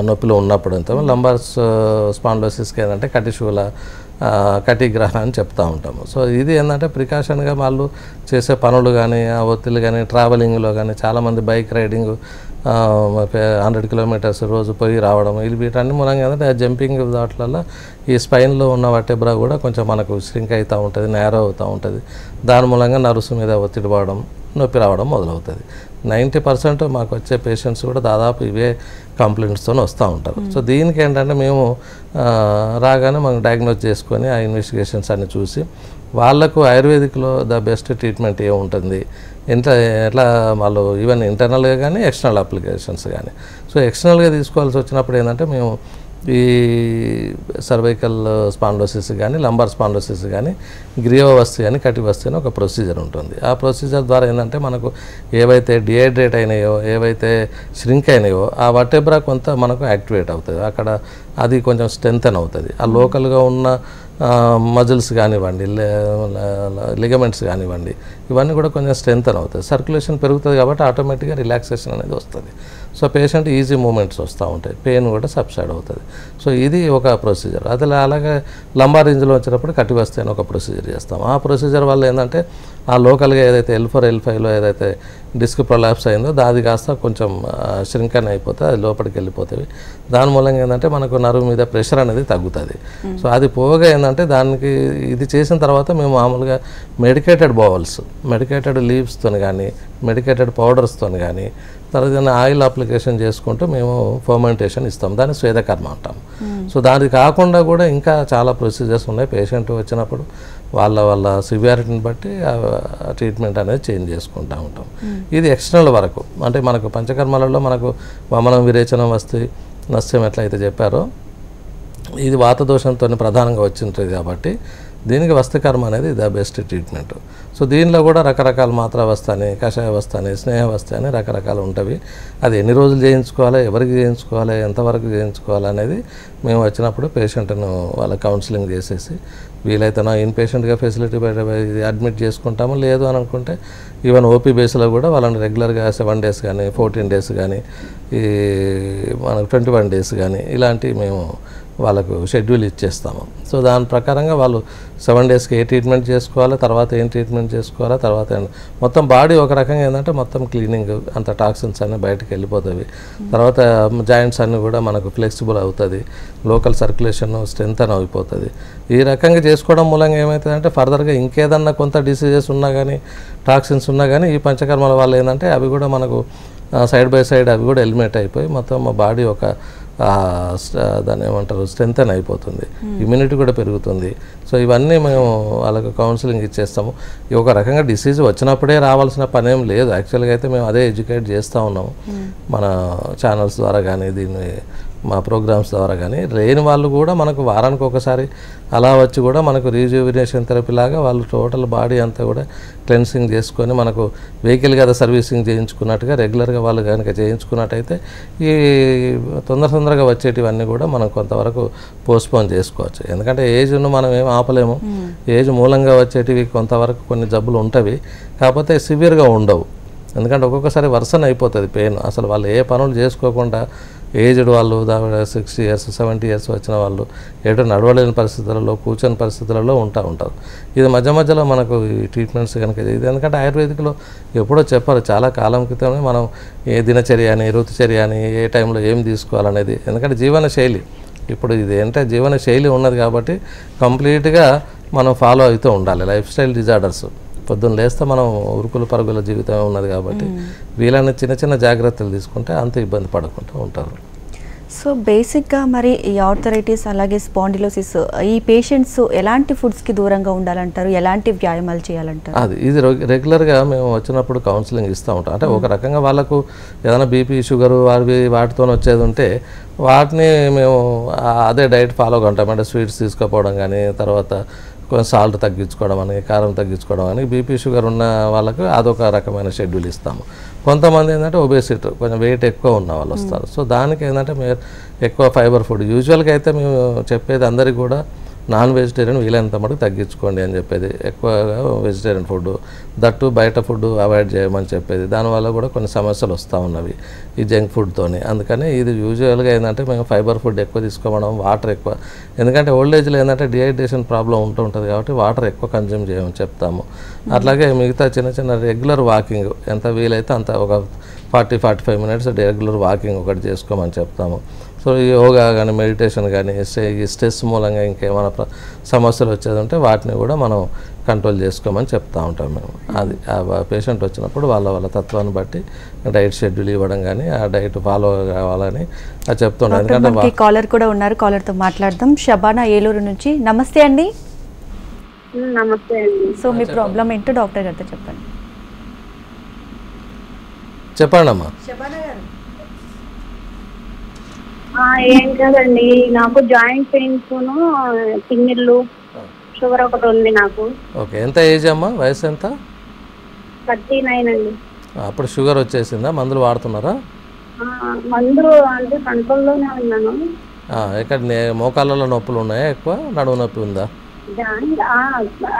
నొప్పిలో ఉన్నప్పుడు అంతా లంబార్ స్పాండిలోసిస్కి ఏంటంటే కటిశూల కటిగ్రహ అని చెప్తూ ఉంటాము. సో ఇది ఏంటంటే ప్రికాషన్గా వాళ్ళు చేసే పనులు కానీ, ఆ ఒత్తిళ్ళు కానీ, ట్రావెలింగ్లో కానీ చాలామంది బైక్ రైడింగ్ 100 kilometers రోజు పోయి రావడం, వీటన్ని మూలంగా ఏంటంటే జంపింగ్ వాటిలలో ఈ స్పైన్లో ఉన్న వర్టెబ్రా కూడా కొంచెం మనకు ష్రింక్ అవుతూ ఉంటుంది, నేరో అవుతూ ఉంటుంది, దాని మూలంగా నర్వ్స్ మీద ఒత్తిడి పడడం, నొప్పి రావడం మొదలవుతుంది. 90% మాకు వచ్చే పేషెంట్స్ కూడా దాదాపు ఇవే కంప్లైంట్స్తో వస్తూ ఉంటారు. సో దీనికి ఏంటంటే మేము రాగానే మనం డయాగ్నోస్ చేసుకొని ఆ ఇన్వెస్టిగేషన్స్ అన్ని చూసి వాళ్ళకు ఆయుర్వేదిక్లో ద బెస్ట్ ట్రీట్మెంట్ ఏముంటుంది, ఎట్లా వాళ్ళు ఈవెన్ ఇంటర్నల్గా కానీ ఎక్స్టర్నల్ అప్లికేషన్స్ కానీ. సో ఎక్స్టర్నల్గా తీసుకోవాల్సి వచ్చినప్పుడు ఏంటంటే మేము ఈ సర్వైకల్ స్పాండోసిస్ కానీ లంబార్ స్పాండోసిస్ కానీ గ్రీవవస్థి కానీ కటివస్థి అని ఒక ప్రొసీజర్ ఉంటుంది. ఆ ప్రొసీజర్ ద్వారా ఏంటంటే మనకు ఏవైతే డిహైడ్రేట్ అయినాయో, ఏవైతే ష్రింక్ అయినాయో ఆ వర్టెబ్రా కొంత మనకు యాక్టివేట్ అవుతుంది, అక్కడ అది కొంచెం స్ట్రెంథెన్ అవుతుంది. ఆ లోకల్గా ఉన్న మజిల్స్ కానివ్వండి, లిగమెంట్స్ కానివ్వండి, ఇవన్నీ కూడా కొంచెం స్ట్రెంథెన్ అవుతుంది, సర్క్యులేషన్ పెరుగుతుంది కాబట్టి ఆటోమేటిక్గా రిలాక్సేషన్ అనేది వస్తుంది. సో పేషెంట్ ఈజీ మూమెంట్స్ వస్తూ ఉంటాయి, పెయిన్ కూడా సబ్సైడ్ అవుతుంది. సో ఇది ఒక ప్రొసీజర్. అది అలాగే లంబార్ రేంజ్లో వచ్చినప్పుడు కటివస్థి అని ఒక ప్రొసీజర్ చేస్తాం. ఆ ప్రొసీజర్ వల్ల ఏంటంటే ఆ లోకల్గా ఏదైతే L4 L5లో ఏదైతే డిస్క్ ప్రొలాప్స్ అయిందో అది కాస్త కొంచెం ష్రింకన్ అయిపోతుంది, అది లోపలికి వెళ్ళిపోతుంది. దాని మూలంగా ఏంటంటే మనకు నరువు మీద ప్రెషర్ అనేది తగ్గుతుంది. సో అది పోగా ఏంటంటే దానికి ఇది చేసిన తర్వాత మేము మామూలుగా మెడికేటెడ్ బౌల్స్, మెడికేటెడ్ లీవ్స్తో కానీ మెడికేటెడ్ పౌడర్స్తో కానీ తర్వాత ఆయిల్ అప్లికేషన్ చేసుకుంటూ మేము ఫర్మెంటేషన్ ఇస్తాం, దాన్ని స్వేదకర్మ అంటాం. సో దానికి కాకుండా కూడా ఇంకా చాలా ప్రొసీజర్స్ ఉన్నాయి. పేషెంట్ వచ్చినప్పుడు వాళ్ళ సివియారిటీని బట్టి ట్రీట్మెంట్ అనేది చేంజ్ చేసుకుంటూ ఉంటాం. ఇది ఎక్స్టర్నల్ వరకు, అంటే మనకు పంచకర్మలలో మనకు వమనం, విరేచనం, వస్తి, నస్యం ఎట్లయితే చెప్పారో ఇది వాతదోషంతో ప్రధానంగా వచ్చింటుంది కాబట్టి దీనికి వస్తికర్మ అనేది ద బెస్ట్ ట్రీట్మెంట్. సో దీనిలో కూడా రకరకాల మాత్రావస్థ అని, కషాయవస్థ అని, స్నేహవస్థ అని రకరకాలు ఉంటాయి. అది ఎన్ని రోజులు చేయించుకోవాలి, ఎవరికి చేయించుకోవాలి, ఎంతవరకు చేయించుకోవాలి అనేది మేము వచ్చినప్పుడు పేషెంట్ను వాళ్ళ కౌన్సిలింగ్ చేసేసి వీలైతే ఇన్ పేషెంట్గా ఫెసిలిటీ అడ్మిట్ చేసుకుంటాము. లేదు అని అనుకుంటే ఈవెన్ ఓపీ బేస్లో కూడా వాళ్ళని రెగ్యులర్గా 7 days కానీ 14 days కానీ ఈ మనకు 21 days కానీ ఇలాంటివి మేము వాళ్ళకు షెడ్యూల్ ఇచ్చేస్తాము. సో దాని ప్రకారంగా వాళ్ళు 7 daysకి ఏ ట్రీట్మెంట్ చేసుకోవాలి, తర్వాత ఏం ట్రీట్మెంట్ చేసుకోవాలా, తర్వాత మొత్తం బాడీ ఒక రకంగా ఏంటంటే మొత్తం క్లీనింగ్, అంత టాక్సిన్స్ అన్నీ బయటకు వెళ్ళిపోతాయి. తర్వాత జాయింట్స్ అన్నీ కూడా మనకు ఫ్లెక్సిబుల్ అవుతుంది, లోకల్ సర్క్యులేషన్ స్ట్రెంథన్ అయిపోతుంది. ఈ రకంగా చేసుకోవడం మూలంగా ఏమవుతుందంటే ఫర్దర్గా ఇంకేదన్నా కొంత డిసీజెస్ ఉన్నా కానీ, టాక్సిన్స్ ఉన్నా కానీ ఈ పంచకర్మల వల్ల ఏంటంటే అవి కూడా మనకు సైడ్ బై సైడ్ అవి కూడా ఎలిమినేట్ అయిపోయి మొత్తం మా బాడీ ఒక దాన్ని ఏమంటారు స్ట్రెంథన్ అయిపోతుంది, ఇమ్యూనిటీ కూడా పెరుగుతుంది. సో ఇవన్నీ మేము వాళ్ళకు కౌన్సిలింగ్ ఇచ్చేస్తాము. ఈ ఒక రకంగా డిసీజ్ వచ్చినప్పుడే రావాల్సిన పని ఏం లేదు, యాక్చువల్గా అయితే మేము అదే ఎడ్యుకేట్ చేస్తూ ఉన్నాము మన ఛానల్స్ ద్వారా కానీ దీన్ని మా ప్రోగ్రామ్స్ ద్వారా. కానీ లేని వాళ్ళు కూడా మనకు వారానికి ఒకసారి అలా వచ్చి కూడా మనకు రీజువినేషన్ థెరపీ లాగా వాళ్ళు టోటల్ బాడీ అంతా కూడా క్లెన్సింగ్ చేసుకొని మనకు వెహికల్ కదా సర్వీసింగ్ చేయించుకున్నట్టుగా రెగ్యులర్గా వాళ్ళు కనుక చేయించుకున్నట్టయితే ఈ తొందరగా వచ్చేటివన్నీ కూడా మనం కొంతవరకు పోస్ట్పోన్ చేసుకోవచ్చు. ఎందుకంటే ఏజ్ను మనం ఏం ఆపలేము, ఏజ్ మూలంగా వచ్చేటివి కొంతవరకు కొన్ని జబ్బులు ఉంటవి, కాకపోతే సివియర్గా ఉండవు. ఎందుకంటే ఒక్కొక్కసారి వర్సన్ అయిపోతుంది పెయిన్, అసలు వాళ్ళు ఏ పనులు చేసుకోకుండా ఏజ్డ్ వాళ్ళు 60 years 70 years వచ్చిన వాళ్ళు ఎటు నడవలేని పరిస్థితులలో, కూర్చొని పరిస్థితులలో ఉంటారు. ఇది మధ్యలో మనకు ఈ ట్రీట్మెంట్స్ కనుక ఇది ఎందుకంటే ఆయుర్వేదిక్లో ఎప్పుడో చెప్పారు, చాలా కాలం క్రితమే మనం ఏ దినచర్య అని, ఋతుచర్య అని, ఏ టైంలో ఏం తీసుకోవాలనేది. ఎందుకంటే జీవన శైలి ఇప్పుడు ఇది అంటే జీవన శైలి ఉన్నది కాబట్టి కంప్లీట్గా మనం ఫాలో అవుతూ ఉండాలి. లైఫ్ స్టైల్ డిజార్డర్స్ పొద్దున్న లేస్తే మనం ఉరుకుల పరుగుల జీవితమే ఉన్నది కాబట్టి వీళ్ళని చిన్న జాగ్రత్తలు తీసుకుంటే అంత ఇబ్బంది పడకుండా ఉంటారు. సో బేసిక్గా మరి ఈ ఆర్థరైటిస్ అలాగే స్పాండిలోసిస్ ఈ పేషెంట్స్ ఎలాంటి ఫుడ్స్కి దూరంగా ఉండాలంటారు, ఎలాంటి వ్యాయామాలు చేయాలంటారు? ఇది రెగ్యులర్గా మేము వచ్చినప్పుడు కౌన్సిలింగ్ ఇస్తూ ఉంటాం. అంటే ఒక రకంగా వాళ్ళకు ఏదైనా బీపీ, షుగరు వాటితో వచ్చేది ఉంటే వాటిని మేము అదే డైట్ ఫాలో ఉంటాం. అంటే స్వీట్స్ తీసుకోపోవడం కానీ, తర్వాత కొంచెం సాల్ట్ తగ్గించుకోవడం అని, కారం తగ్గించుకోవడం అని. బీపీ షుగర్ ఉన్న వాళ్ళకు అదొక రకమైన షెడ్యూల్ ఇస్తాము. కొంతమంది ఏంటంటే ఒబేసిటీ, కొంచెం వెయిట్ ఎక్కువ ఉన్న వాళ్ళు వస్తారు. సో దానికి ఏంటంటే మీరు ఎక్కువ ఫైబర్ ఫుడ్, యూజువల్గా అయితే మేము చెప్పేది అందరికీ కూడా నాన్ వెజిటేరియన్ వీలైనంత మటుకు తగ్గించుకోండి అని చెప్పేది. ఎక్కువగా వెజిటేరియన్ ఫుడ్, దట్టు బయట ఫుడ్ అవాయిడ్ చేయమని చెప్పేది. దానివల్ల కూడా కొన్ని సమస్యలు వస్తూ ఉన్నవి ఈ జంక్ ఫుడ్తోని. అందుకని ఇది యూజువల్గా ఏంటంటే మేము ఫైబర్ ఫుడ్ ఎక్కువ తీసుకోవడం, వాటర్ ఎక్కువ, ఎందుకంటే ఓల్డ్ ఏజ్లో ఏంటంటే డిహైడ్రేషన్ ప్రాబ్లం ఉంటుంది కాబట్టి వాటర్ ఎక్కువ కన్జ్యూమ్ చేయమని చెప్తాము. అట్లాగే మిగతా చిన్న రెగ్యులర్ వాకింగ్ ఎంత వీలైతే అంత ఒక 40-45 minutes రెగ్యులర్ వాకింగ్ ఒకటి చేసుకోమని చెప్తాము. సో ఈ యోగా కానీ, మెడిటేషన్ కానీ, ఈ స్ట్రెస్ మూలంగా ఇంకేమైనా సమస్యలు వచ్చేది ఉంటే వాటిని కూడా మనం కంట్రోల్ చేసుకోమని చెప్తూ ఉంటాం మేము. అది ఆ పేషెంట్ వచ్చినప్పుడు వాళ్ళ తత్వాన్ని బట్టి డైట్ షెడ్యూల్ ఇవ్వడం కానీ, ఆ డైట్ ఫాలో కావాలని చెప్తుంటాం. ఎందుకంటే కాలర్ కూడా ఉన్నారు, కాలర్తో మాట్లాడదాం. షబానా ఏలూరు నుంచి. నమస్తే అండి. నమస్తే అండి. సో మీ ప్రాబ్లం ఏంటో డాక్టర్ గారితో చెప్పండి. చెప్పండి అమ్మా. ఏం కాదండి, నాకు జాయింట్ పెయిన్స్, కిన్నెళ్ళు, షుగర్ ఒకటి ఉంది నాకు. ఓకే, ఎంత ఏజ్ అమ్మా? వయసు ఎంత? 39 అండి. అప్పుడు షుగర్ వచ్చేసిందా? మందులు వాడుతున్నారా? మందులు అంటే కంట్రోల్లోనే ఉన్నాను. ఎక్కడ మోకాళ్ళలో నొప్పులు ఉన్నాయా? ఎక్కువ నడుము నొప్పి ఉందా?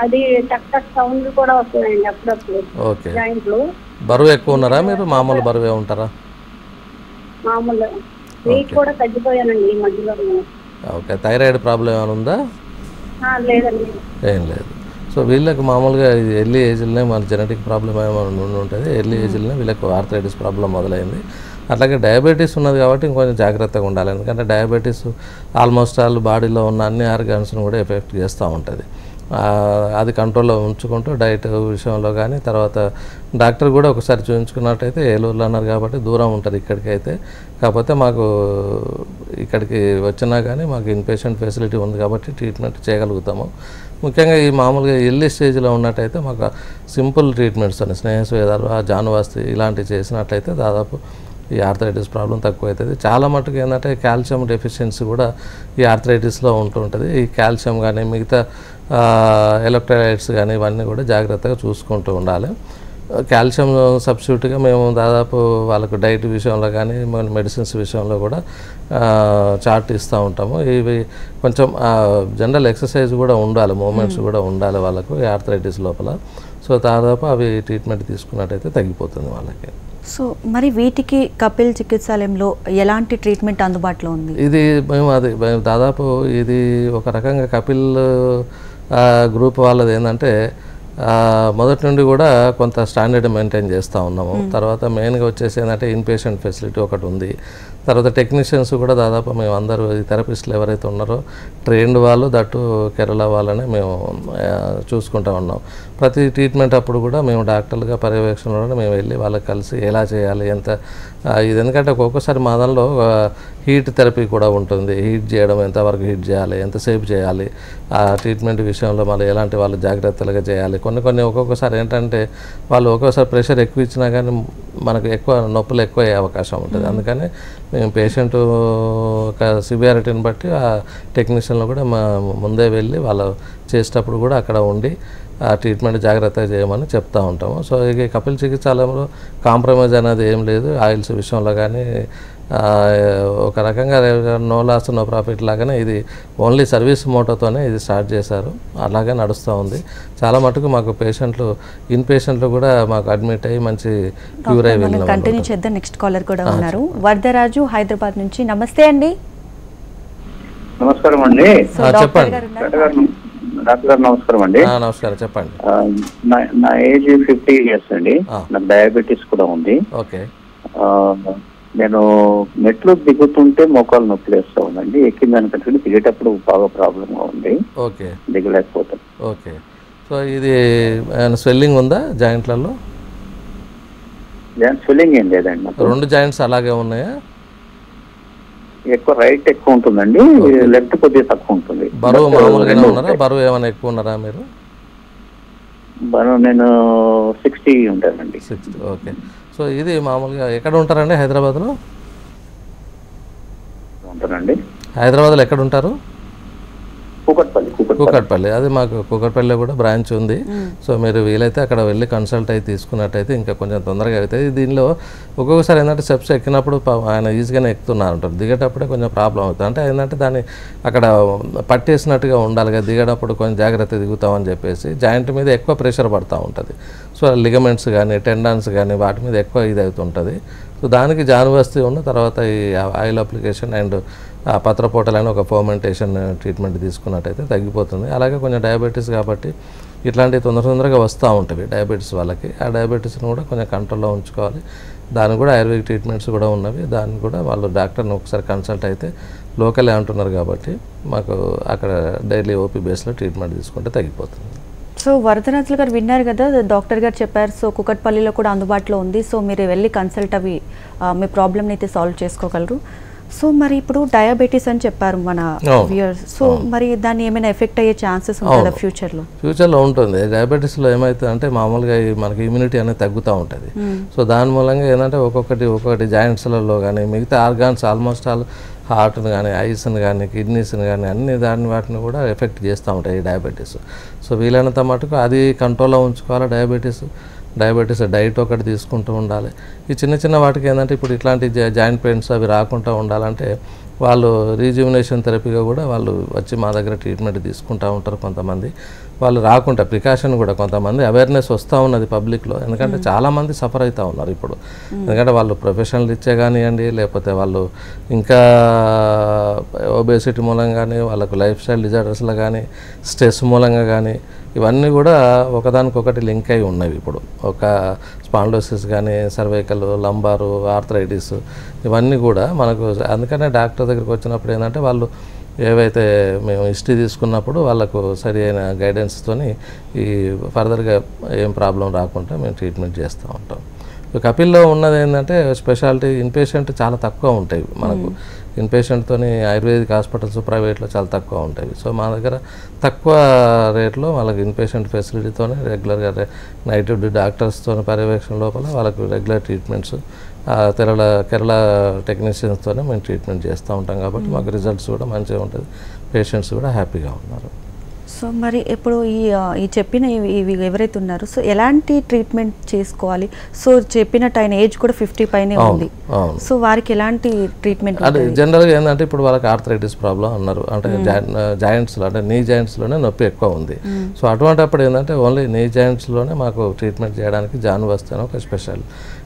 అది టక్ టక్ సౌండ్ కూడా వస్తుందండి అప్పుడప్పుడు. ఓకే, జాయింట్లు. బరువు ఎక్కువ ఉన్నారా మీరు? మామూలు బరువే ఉంటారా? మామూలు. వెయిట్ కూడా తగ్గిపోయానండి ఈ మధ్యలో. ఓకే, థైరాయిడ్ ప్రాబ్లం ఏమైనా ఉందా? లేదండి, ఏం లేదు. సో వీళ్ళకి మామూలుగా ఇది ఎర్లీ ఏజ్లోనే మన జెనెటిక్ ప్రాబ్లం ఏమైనా ఉంటుంది. ఎర్లీ ఏజ్లోనే వీళ్ళకి ఆర్థరైటిస్ ప్రాబ్లం మొదలైంది. అట్లాగే డయాబెటీస్ ఉన్నది కాబట్టి ఇంకొంచెం జాగ్రత్తగా ఉండాలి. ఎందుకంటే డయాబెటీస్ ఆల్మోస్ట్ ఆల్ బాడీలో ఉన్న అన్ని ఆర్గాన్స్ను కూడా ఎఫెక్ట్ చేస్తూ ఉంటుంది. అది కంట్రోల్లో ఉంచుకుంటూ డైట్ విషయంలో కానీ, తర్వాత డాక్టర్ కూడా ఒకసారి చూపించుకున్నట్టయితే ఏలూరులో అన్నారు కాబట్టి దూరం ఉంటుంది ఇక్కడికైతే. కాకపోతే మాకు ఇక్కడికి వచ్చినా కానీ మాకు ఇన్పేషెంట్ ఫెసిలిటీ ఉంది కాబట్టి ట్రీట్మెంట్ చేయగలుగుతాము. ముఖ్యంగా ఈ మామూలుగా ఎర్లీ స్టేజ్లో ఉన్నట్టయితే మాకు సింపుల్ ట్రీట్మెంట్స్ అని స్నేహస్వేదాలు, జానువాస్తి ఇలాంటివి చేసినట్లయితే దాదాపు ఈ ఆర్థరైటిస్ ప్రాబ్లం తక్కువ అవుతుంది. చాలా మటుకు ఏంటంటే కాల్షియం డెఫిషియన్సీ కూడా ఈ ఆర్థరైటిస్లో ఉంటుంటుంది. ఈ కాల్షియం కానీ మిగతా ఎలక్ట్రోలైట్స్ కానీ ఇవన్నీ కూడా జాగ్రత్తగా చూసుకుంటూ ఉండాలి. కాల్షియం సబ్స్టిట్యూట్గా మేము దాదాపు వాళ్ళకు డైట్ విషయంలో కానీ మెడిసిన్స్ విషయంలో కూడా చార్ట్ ఇస్తూ ఉంటాము. ఇవి కొంచెం జనరల్ ఎక్సర్సైజ్ కూడా ఉండాలి, మూమెంట్స్ కూడా ఉండాలి వాళ్ళకు ఈ ఆర్థరైటిస్ లోపల. సో దాదాపు అవి ట్రీట్మెంట్ తీసుకున్నట్టయితే తగ్గిపోతుంది వాళ్ళకి. సో మరి వీటికి కపిల్ చికిత్సాలయంలో ఎలాంటి ట్రీట్మెంట్ అందుబాటులో ఉంది? ఇది మేము దాదాపు ఇది ఒక రకంగా కపిల్ గ్రూప్ వాళ్ళది ఏంటంటే మొదటి నుండి కూడా కొంత స్టాండర్డ్ మెయింటైన్ చేస్తూ ఉన్నాము. తర్వాత మెయిన్గా వచ్చేసి ఏంటంటే ఇన్పేషెంట్ ఫెసిలిటీ ఒకటి ఉంది. తర్వాత టెక్నీషియన్స్ కూడా దాదాపు మేము అందరూ ఈ థెరపిస్టులు ఎవరైతే ఉన్నారో ట్రైన్డ్ వాళ్ళు, దట్టు కేరళ వాళ్ళని మేము చూసుకుంటూ ఉన్నాం. ప్రతి ట్రీట్మెంట్ అప్పుడు కూడా మేము డాక్టర్లుగా పర్యవేక్షణలో మేము వెళ్ళి వాళ్ళకి కలిసి ఎలా చేయాలి, ఎంత ఇది. ఎందుకంటే ఒక్కొక్కసారి మా దానిలో హీట్ థెరపీ కూడా ఉంటుంది. హీట్ చేయడం, ఎంతవరకు హీట్ చేయాలి, ఎంతసేపు చేయాలి, ఆ ట్రీట్మెంట్ విషయంలో మళ్ళీ ఎలాంటి వాళ్ళు జాగ్రత్తలుగా చేయాలి. కొన్ని ఒక్కొక్కసారి ఏంటంటే వాళ్ళు ఒక్కొక్కసారి ప్రెషర్ ఎక్కువ ఇచ్చినా కానీ మనకు ఎక్కువ నొప్పులు ఎక్కువ అయ్యే అవకాశం ఉంటుంది. అందుకని మేము పేషెంట్ ఒక సివియారిటీని బట్టి ఆ టెక్నీషియన్లు కూడా ముందే వెళ్ళి వాళ్ళు చేసేటప్పుడు కూడా అక్కడ ఉండి ఆ ట్రీట్మెంట్ జాగ్రత్తగా చేయమని చెప్తూ ఉంటాము. సో ఇక కపిల్ చికిత్సాలయంలో కాంప్రమైజ్ అనేది ఏం లేదు. ఆయిల్స్ విషయంలో కానీ ఒక రకంగా నో లాస్ నో ప్రాఫిట్ లాగానే ఇది ఓన్లీ సర్వీస్ మోటోతోనే ఇది స్టార్ట్ చేశారు. అలాగే నడుస్తూ ఉంది. చాలా మటుకు మాకు పేషెంట్లు ఇన్ పేషెంట్లు కూడా మాకు అడ్మిట్ అయ్యి మంచి క్యూర్ అయ్యి వెళ్ళాము. కంటిన్యూ చేద్దాం. నెక్స్ట్ కాలర్ కూడా ఉన్నారు, వరదరాజు హైదరాబాద్ నుంచి. నమస్తే అండి. నమస్కారం అండి. చెప్పండి డాక్టర్ గారు. నమస్కారం అండి. నమస్కారం, చెప్పండి. నా ఏజ్ 50 years అండి. నాకు డయాబెటీస్ కూడా ఉంది. ఓకే. నేను మెట్లు దిగుతుంటే మోకాలు నొప్పి వేస్తూ ఉందండి. ఎక్కిన దానికంటే దిగేటప్పుడు బాగా ప్రాబ్లంగా ఉంది. ఓకే, దిగలేకపోతాను. ఓకే. సో ఇది స్వెల్లింగ్ ఉందా జాయింట్లలో? స్వెల్లింగ్ ఏం లేదండి. రెండు జాయింట్స్ అలాగే ఉన్నాయా? ఎక్కువ రైట్ ఎక్కువ ఉంటుందండి, లెఫ్ట్ కొద్దిగా తక్కువ ఉంటుంది. బరువు మామూలుగానే ఉన్నారా? బరువు ఏమైనా ఎక్కువ ఉన్నారా మీరు? బరువు నేను 60 ఉంటానండి. 60. ఓకే. సో ఇది మామూలుగా ఎక్కడ ఉంటారండి? హైదరాబాద్లో ఉంటానండి. హైదరాబాద్లో ఎక్కడ ఉంటారు? కూకట్పల్లి. అది మాకు కూకట్పల్లిలో కూడా బ్రాంచ్ ఉంది. సో మీరు వీలైతే అక్కడ వెళ్ళి కన్సల్ట్ అయ్యి తీసుకున్నట్టయితే ఇంకా కొంచెం తొందరగా అవుతుంది. దీనిలో ఒక్కొక్కసారి ఏంటంటే స్టెప్స్ ఎక్కినప్పుడు ఆయన ఈజీగానే ఎక్కుతున్నారు ఉంటారు, దిగేటప్పుడే కొంచెం ప్రాబ్లం అవుతుంది. అంటే ఏంటంటే దాన్ని అక్కడ పట్టేసినట్టుగా ఉండాలి కదా, దిగేటప్పుడు కొంచెం జాగ్రత్త దిగుతామని చెప్పేసి జాయింట్ మీద ఎక్కువ ప్రెషర్ పడుతూ ఉంటుంది. సో లిగమెంట్స్ కానీ టెండాన్స్ కానీ వాటి మీద ఎక్కువ ఇది అవుతుంటుంది. సో దానికి జానువస్తి ఉన్న తర్వాత ఈ ఆయిల్ అప్లికేషన్ అండ్ పత్రపోటలని ఒక ఫర్మెంటేషన్ ట్రీట్మెంట్ తీసుకున్నట్టయితే తగ్గిపోతుంది. అలాగే కొంచెం డయాబెటీస్ కాబట్టి ఇట్లాంటివి తొందరగా వస్తూ ఉంటుంది డయాబెటీస్ వాళ్ళకి. ఆ డయాబెటీస్ని కూడా కొంచెం కంట్రోల్లో ఉంచుకోవాలి. దానికి కూడా ఆయుర్వేదిక్ ట్రీట్మెంట్స్ కూడా ఉన్నవి. దాన్ని కూడా వాళ్ళు డాక్టర్ని ఒకసారి కన్సల్ట్ అయితే లోకలే అంటున్నారు కాబట్టి మాకు అక్కడ డైలీ ఓపీ బేస్లో ట్రీట్మెంట్ తీసుకుంటే తగ్గిపోతుంది. సో వరదరాజులు గారు విన్నారు కదా, డాక్టర్ గారు చెప్పారు. సో కుకట్పల్లిలో కూడా అందుబాటులో ఉంది. సో మీరు వెళ్ళి కన్సల్ట్ అవి మీ ప్రాబ్లమ్ని అయితే సాల్వ్ చేసుకోగలరు. సో మరి ఇప్పుడు డయాబెటీస్ అని చెప్పారు మన వ్యూయర్స్. సో మరి దాన్ని ఏమైనా ఎఫెక్ట్ అయ్యే ఛాన్సెస్ ఉంటుందా ఫ్యూచర్లో ఉంటుంది. డయాబెటీస్లో ఏమవుతుంది అంటే మామూలుగా మనకి ఇమ్యూనిటీ అనేది తగ్గుతూ ఉంటుంది. సో దాని మూలంగా ఏంటంటే ఒక్కొక్కటి జాయింట్స్లలో కానీ మిగతా ఆర్గాన్స్ ఆల్మోస్ట్ ఆల్ హార్ట్ని కానీ ఐస్ని కానీ కిడ్నీస్ని కానీ అన్ని వాటిని కూడా ఎఫెక్ట్ చేస్తూ ఉంటాయి ఈ డయాబెటీస్. సో వీలైనంత మటుకు అది కంట్రోల్లో ఉంచుకోవాలి. డయాబెటీస్ డైట్ ఒకటి తీసుకుంటూ ఉండాలి. ఈ చిన్న వాటికి ఏంటంటే ఇప్పుడు ఇట్లాంటి జాయింట్ పెయిన్స్ అవి రాకుండా ఉండాలంటే వాళ్ళు రీజ్యూమినేషన్ థెరపీగా కూడా వాళ్ళు వచ్చి మా దగ్గర ట్రీట్మెంట్ తీసుకుంటూ ఉంటారు. కొంతమంది వాళ్ళు రాకుండా ప్రికాషన్ కూడా కొంతమంది అవేర్నెస్ వస్తూ ఉన్నది పబ్లిక్లో. ఎందుకంటే చాలామంది సఫర్ అవుతూ ఉన్నారు ఇప్పుడు. ఎందుకంటే వాళ్ళు ప్రొఫెషనల్ ఇచ్చే కానివ్వండి, లేకపోతే వాళ్ళు ఇంకా ఒబేసిటీ మూలంగా కానీ, వాళ్ళకు లైఫ్ స్టైల్ డిజార్డర్స్లో కానీ, స్ట్రెస్ మూలంగా కానీ, ఇవన్నీ కూడా ఒకదానికొకటి లింక్ అయి ఉన్నవి. ఇప్పుడు ఒక స్పాండిలోసిస్ కానీ, సర్వైకల్, లంబారు, ఆర్థరైటిస్, ఇవన్నీ కూడా మనకు. అందుకనే డాక్టర్ దగ్గరికి వచ్చినప్పుడు ఏంటంటే వాళ్ళు ఏవైతే మేము హిస్టరీ తీసుకున్నప్పుడు వాళ్ళకు సరి అయిన గైడెన్స్తోని ఈ ఫర్దర్గా ఏం ప్రాబ్లం రాకుండా మేము ట్రీట్మెంట్ చేస్తూ ఉంటాం. కపిల్లో ఉన్నది ఏంటంటే స్పెషాలిటీ ఇన్పేషెంట్ చాలా తక్కువ ఉంటాయి మనకు. ఇన్పేషెంట్తోని ఆయుర్వేదిక్ హాస్పిటల్స్ ప్రైవేట్లో చాలా తక్కువ ఉంటాయి. సో మా దగ్గర తక్కువ రేట్లో వాళ్ళకి ఇన్పేషెంట్ ఫెసిలిటీతోనే రెగ్యులర్గా నైట్ డ్యూటీ డాక్టర్స్తో పర్యవేక్షణ లోపల వాళ్ళకు రెగ్యులర్ ట్రీట్మెంట్స్ కేరళ టెక్నీషియన్స్తోనే మేము ట్రీట్మెంట్ చేస్తూ ఉంటాం. కాబట్టి మాకు రిజల్ట్స్ కూడా మంచిగా ఉంటుంది, పేషెంట్స్ కూడా హ్యాపీగా ఉన్నారు. సో మరి ఇప్పుడు ఈ చెప్పిన ఇవి ఎవరైతే ఉన్నారో సో ఎలాంటి ట్రీట్మెంట్ చేసుకోవాలి? సో చెప్పినట్టు ఆయన ఏజ్ కూడా 50 పైనే ఉంది. సో వారికి ఎలాంటి ట్రీట్మెంట్? అంటే జనరల్గా ఏంటంటే ఇప్పుడు వాళ్ళకి ఆర్థరైటిస్ ప్రాబ్లం అన్నారు. అంటే జాయింట్స్లో అంటే నీ జాయింట్స్లోనే నొప్పి ఎక్కువ ఉంది. సో అటువంటిప్పుడు ఏంటంటే ఓన్లీ నీ జాయింట్స్లోనే మాకు ట్రీట్మెంట్ చేయడానికి జాన్వస్త్ అని ఒక స్పెషల్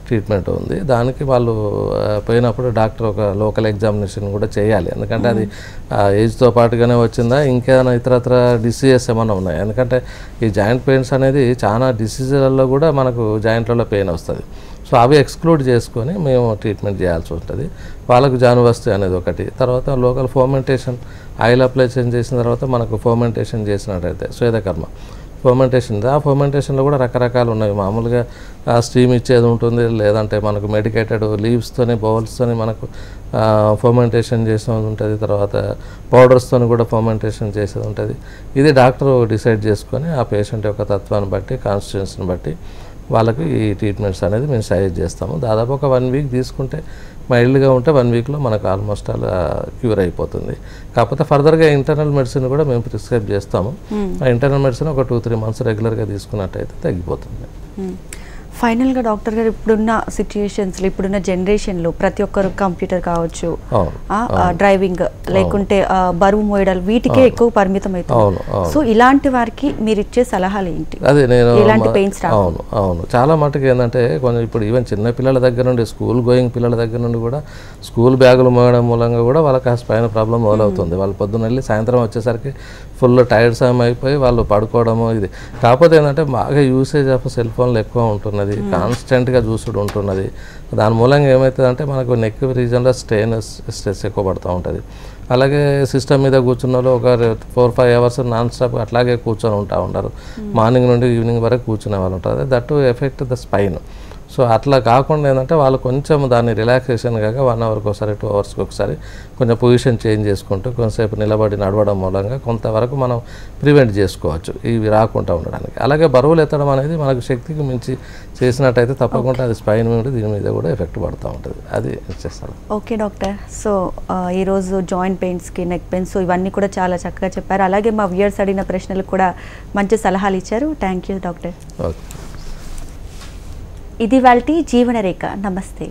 ట్రీట్మెంట్ ఉంది. దానికి వాళ్ళు పోయినప్పుడు డాక్టర్ ఒక లోకల్ ఎగ్జామినేషన్ కూడా చేయాలి. ఎందుకంటే అది ఏజ్తో పాటుగానే వచ్చిందా, ఇంకేమైనా ఇతరత్ర డిసీజెస్ ఏమైనా ఉన్నాయి. ఎందుకంటే ఈ జాయింట్ పెయిన్స్ అనేది చాలా డిసీజులలో కూడా మనకు జాయింట్లలో పెయిన్ వస్తుంది. సో అవి ఎక్స్క్లూడ్ చేసుకొని మేము ట్రీట్మెంట్ చేయాల్సి ఉంటుంది. వాళ్ళకు జానువస్తు అనేది ఒకటి. తర్వాత లోకల్ ఫర్మెంటేషన్ ఆయిల్ అప్లై చేసిన తర్వాత మనకు ఫర్మెంటేషన్ చేసినట్టయితే స్వేదకర్మ ఫర్మెంటేషన్. ఆ ఫర్మెంటేషన్లో కూడా రకరకాలు ఉన్నాయి. మామూలుగా స్టీమ్ ఇచ్చేది ఉంటుంది, లేదంటే మనకు మెడికేటెడ్ లీవ్స్తోని బౌల్స్తోని మనకు ఫర్మెంటేషన్ చేసేది ఉంటుంది. తర్వాత పౌడర్స్తోని కూడా ఫర్మెంటేషన్ చేసేది ఉంటుంది. ఇది డాక్టర్ డిసైడ్ చేసుకొని ఆ పేషెంట్ యొక్క తత్వాన్ని బట్టి కాన్స్టిట్యూన్సీని బట్టి వాళ్ళకి ఈ ట్రీట్మెంట్స్ అనేది మేము సజెస్ట్ చేస్తాము. దాదాపు ఒక 1 వీక్ తీసుకుంటే మైల్డ్గా ఉంటే 1 వీక్లో మనకు ఆల్మోస్ట్ అలా క్యూర్ అయిపోతుంది. కాకపోతే ఫర్దర్గా ఇంటర్నల్ మెడిసిన్ కూడా మేము ప్రిస్క్రైబ్ చేస్తాము. ఆ ఇంటర్నల్ మెడిసిన్ ఒక 2-3 మంత్స్ రెగ్యులర్గా తీసుకున్నట్టయితే తగ్గిపోతుంది. ఫైనల్గా డాక్టర్ గారు ఇప్పుడున్న సిచ్యుయేషన్స్లో ఇప్పుడున్న జనరేషన్లో ప్రతి ఒక్కరు కంప్యూటర్ కావచ్చు, డ్రైవింగ్ లేకుంటే బరువు మోయడాలు వీటికే ఎక్కువ పరిమితం అవుతుంది. సో ఇలాంటి వారికి మీరు ఇచ్చే సలహాలు ఏంటి? అదే నేను ఇలాంటి పెయిన్స్ అవును చాలా మటుకు ఏంటంటే కొంచెం ఇప్పుడు ఈవెన్ చిన్న పిల్లల దగ్గర నుండి స్కూల్ గోయింగ్ పిల్లల దగ్గర నుండి కూడా స్కూల్ బ్యాగులు మోయడం మూలంగా కూడా వాళ్ళకి ఆ స్పైన్ ప్రాబ్లం మొదలవుతుంది. వాళ్ళు పొద్దున్న వెళ్ళి సాయంత్రం వచ్చేసరికి ఫుల్ టైర్డ్ సమ్ అయిపోయి వాళ్ళు పడుకోవడము. ఇది కాకపోతే ఏంటంటే బాగా యూసేజ్ ఆఫ్ సెల్ ఫోన్లు ఎక్కువ ఉంటున్నది, కాన్స్టెంట్గా చూసుడు ఉంటున్నది. దాని మూలంగా ఏమవుతుందంటే మనకు నెక్ రీజన్లో స్ట్రెస్ ఎక్కువ పడుతూ ఉంటుంది. అలాగే సిస్టమ్ మీద కూర్చున్న వాళ్ళు ఒక 4-5 అవర్స్ నాన్ స్టాప్ అట్లాగే కూర్చొని ఉంటా ఉంటారు. మార్నింగ్ నుండి ఈవినింగ్ వరకు కూర్చునే వాళ్ళు ఉంటారు. That to effect the spine. So అట్లా కాకుండా ఏంటంటే వాళ్ళు కొంచెం దాన్ని రిలాక్సేషన్ కాక 1 అవర్కి ఒకసారి 2 అవర్స్కి ఒకసారి కొంచెం పొజిషన్ చేంజ్ చేసుకుంటూ కొంతసేపు నిలబడి నడవడం మూలంగా కొంతవరకు మనం ప్రివెంట్ చేసుకోవచ్చు ఇవి రాకుండా ఉండడానికి. అలాగే బరువులు ఎత్తడం అనేది మనకు శక్తికి మించి చేసినట్టయితే తప్పకుండా అది స్పైన్ మీద దీని మీద కూడా ఎఫెక్ట్ పడుతూ ఉంటుంది. అది చేస్తాను. Okay doctor. సో ఈరోజు జాయింట్ పెయిన్స్కి, నెక్ పెయిన్స్ ఇవన్నీ కూడా చాలా చక్కగా చెప్పారు. అలాగే మా వ్యూయర్స్ అడిగిన ప్రశ్నలకు కూడా మంచి సలహాలు ఇచ్చారు. Thank you doctor. ఓకే. ఇది వాళ్ళ జీవనరేఖ. నమస్తే.